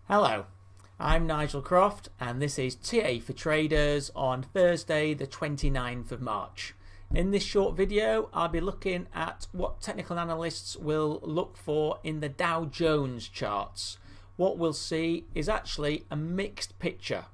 Hello, I'm Nigel Croft and this is TA for Traders on Thursday the 29th of March. In this short video I'll be looking at what technical analysts will look for in the Dow Jones charts. What we'll see is actually a mixed picture.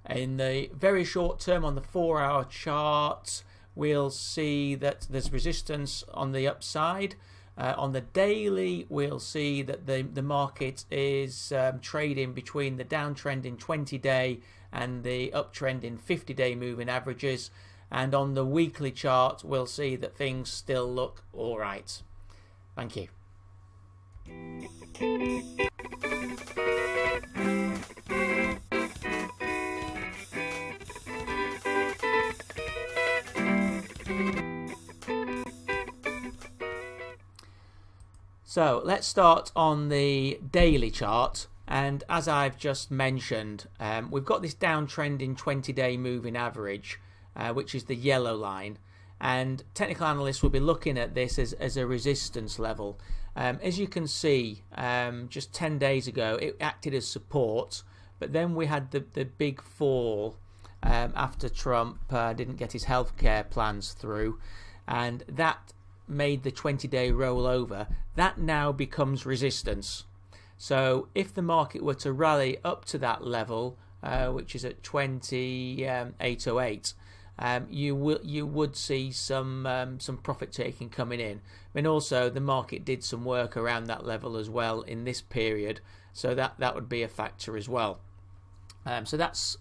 In the very short term on the 4-hour chart we'll see that there's resistance on the upside. On the daily we'll see that the market is trading between the downtrend in 20-day and the uptrend in 50-day moving averages, and on the weekly chart we'll see that things still look alright. Thank you. So let's start on the daily chart, and as I've just mentioned, we've got this downtrend in 20-day moving average, which is the yellow line, and technical analysts will be looking at this as a resistance level. As you can see, just 10 days ago it acted as support, but then we had the big fall after Trump didn't get his healthcare plans through, and that made the 20-day roll over. That now becomes resistance. So if the market were to rally up to that level, which is at 28.08, you would see some profit taking coming in. And also the market did some work around that level as well in this period, so that would be a factor as well. So that's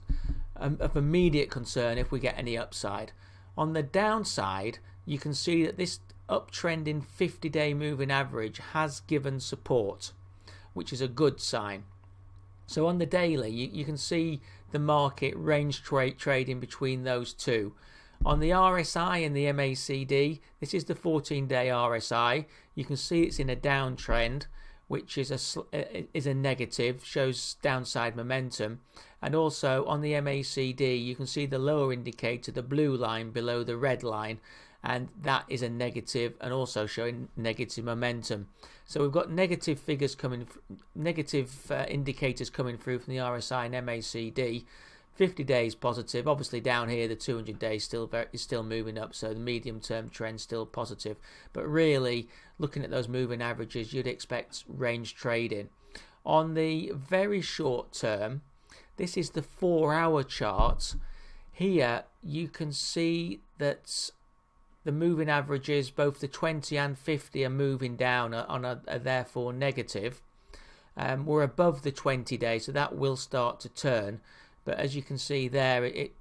of immediate concern if we get any upside. On the downside, you can see that this uptrend in 50-day moving average has given support, which is a good sign. So on the daily you can see the market range trading between those two. On the RSI and the MACD, this is the 14-day RSI. You can see it's in a downtrend, which is a negative, shows downside momentum. And also on the MACD you can see the lower indicator, the blue line below the red line, and that is a negative and also showing negative momentum. So we've got negative figures coming, negative indicators coming through from the RSI and MACD. 50 days positive. Obviously down here the 200 days is still moving up, so the medium term trend still positive. But really looking at those moving averages, you'd expect range trading. On the very short term, this is the 4-hour chart. Here you can see that the moving averages, both the 20 and 50, are moving down, are therefore negative. We're above the 20-day, so that will start to turn. But as you can see there, it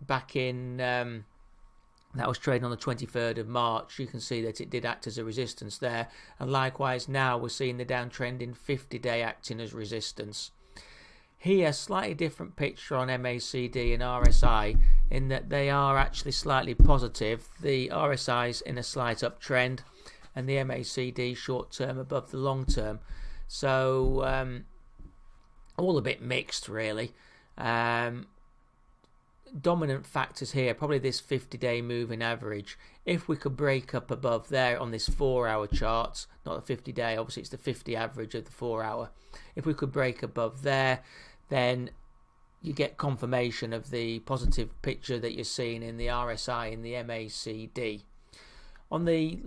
back in that was trading on the 23rd of March. You can see that it did act as a resistance there, and likewise now we're seeing the downtrend in 50-day acting as resistance. Here, slightly different picture on MACD and RSI in that they are actually slightly positive. The RSI is in a slight uptrend and the MACD short term above the long term. So all a bit mixed really. Dominant factors here, probably this 50-day moving average. If we could break up above there on this 4-hour chart, not the 50-day, obviously it's the 50 average of the 4-hour. If we could break above there, then you get confirmation of the positive picture that you're seeing in the RSI and the MACD. On the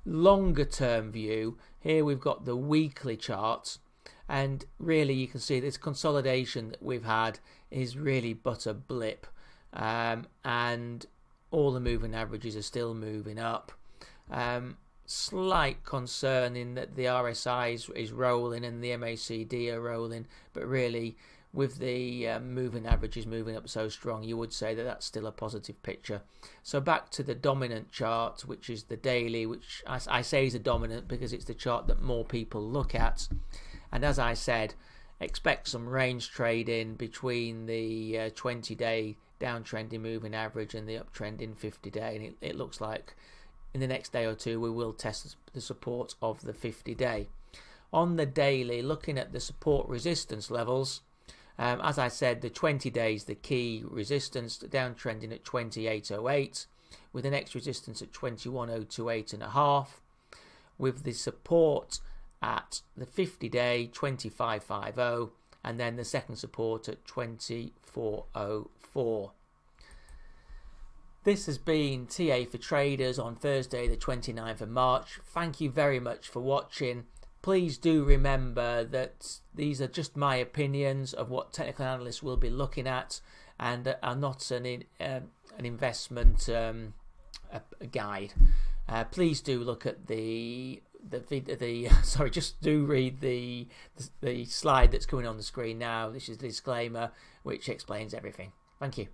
longer term view, here we've got the weekly chart, and really you can see this consolidation that we've had is really but a blip, and all the moving averages are still moving up. Slight concern in that the RSI is rolling and the MACD are rolling, but really with the moving averages moving up so strong, you would say that that's still a positive picture. So back to the dominant chart, which is the daily, which I say is a dominant because it's the chart that more people look at. And as I said, expect some range trading between the 20-day downtrending moving average and the uptrending 50-day, and it looks like in the next day or two we will test the support of the 50-day. On the daily, looking at the support resistance levels, as I said, the 20 days the key resistance, downtrending at 28.08, with the next resistance at 21.028.5, with the support at the 50-day 25.50 and then the second support at 24.04. This has been TA for Traders on Thursday the 29th of March. Thank you very much for watching. Please do remember that these are just my opinions of what technical analysts will be looking at, and are not an investment guide. Please do look at just do read the slide that's coming on the screen now. This is the disclaimer which explains everything. Thank you.